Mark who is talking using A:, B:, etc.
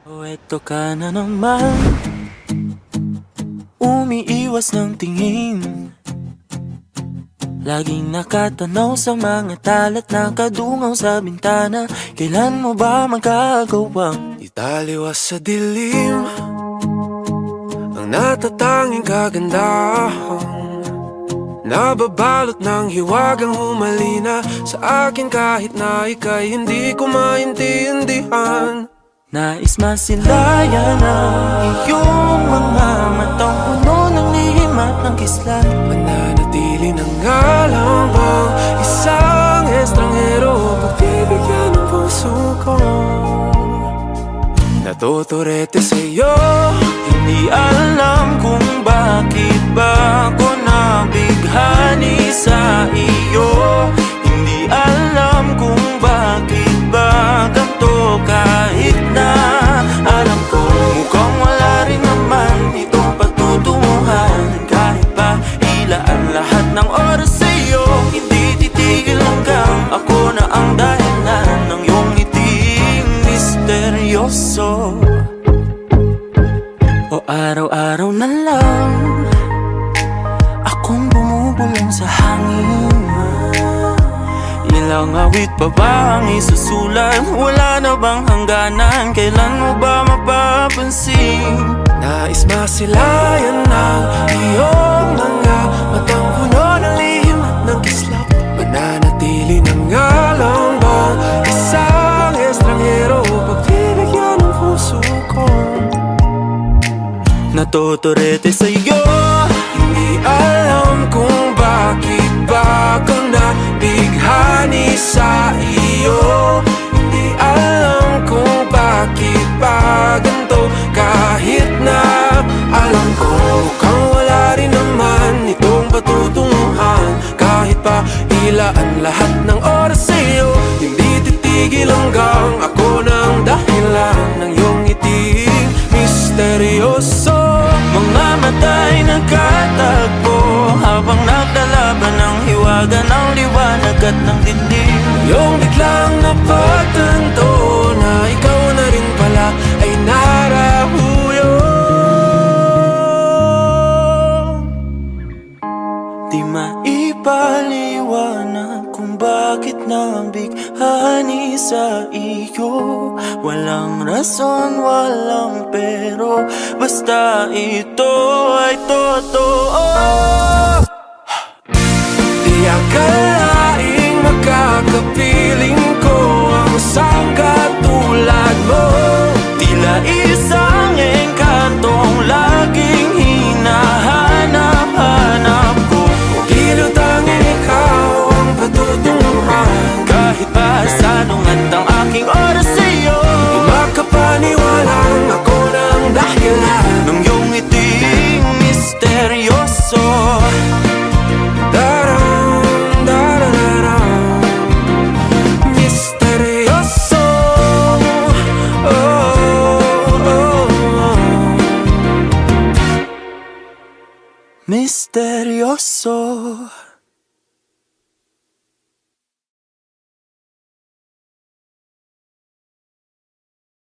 A: Oh, eto ka na naman, umiiwas ng tingin. Laging nakatanaw sa mga talat na kadungaw sa bintana. Kailan mo ba magkagawang
B: italiwas sa dilim ang natatanging kagandahan, nababalot ng hiwagang humalina sa akin kahit na ika'y hindi ko maintindihan.
A: Nais masilayan ang iyong mga matang puno ng lihim at ng kislat.
B: Mananatili na nga lang bang isang estranghero pagbibigyan ng puso ko? Natuturete sa'yo,
A: Hindi alam kung bakit ba ako nabighani sa iyo. Hindi alam kung bakit ba ganito kahit na alam ko mukhang wala rin naman itong pagtutunguhan. Kahit pa ilaan lahat ng oras sa iyo, hindi titigil hanggang ako na ang dahilan ng iyong ngiting misteryoso. O araw-araw na lang akong bumubulong sa hangin. Ilang awit pa ba ang isusulat? Wala na bang hangganan? Kailan mo ba mapapansin?
B: nais masilayan ng iyong mga matang puno ng lihim at ng kislap. Mananatili na nga lang bang isang estranghero pagbibigyan ng puso ko?
A: Natuturete sa'yo,
B: Hindi alam kung bakit ba ako nabighani sa iyo. Hindi alam kung bakit ba ganito kahit na alam ko mukhang wala rin naman itong patutunguhan. Kahit pa ilaan lahat ng oras sa iyo, hindi titigil hanggang ako ng dahilan ng iyong ngiting misteryoso.
A: mga mata'y nagkatagpo habang naglalaban ng hiwaga ng liwanag at ng dilim.
B: Yung biglang napagtanto na ikaw na rin pala ay narahuyo.
A: Di maipaliwanag kung bakit nabighani sa iyo. Walang rason, walang pero, basta ito ay totoo.
B: Di akalaing makakapiling ko ang isang katulad mo.
A: Tila isang engkantong laging hinahanap-hanap ko.
B: Di lang tanging ikaw ang patutunguhan.
A: Kahit pa salungat ang aking oras sa iyo,
B: Di makapaniwalang ako ng dahilan
A: nung iyong ngiting misteryoso.
B: Daram, darararam, misteryoso. Oh, oh, oh.
A: Misteryoso.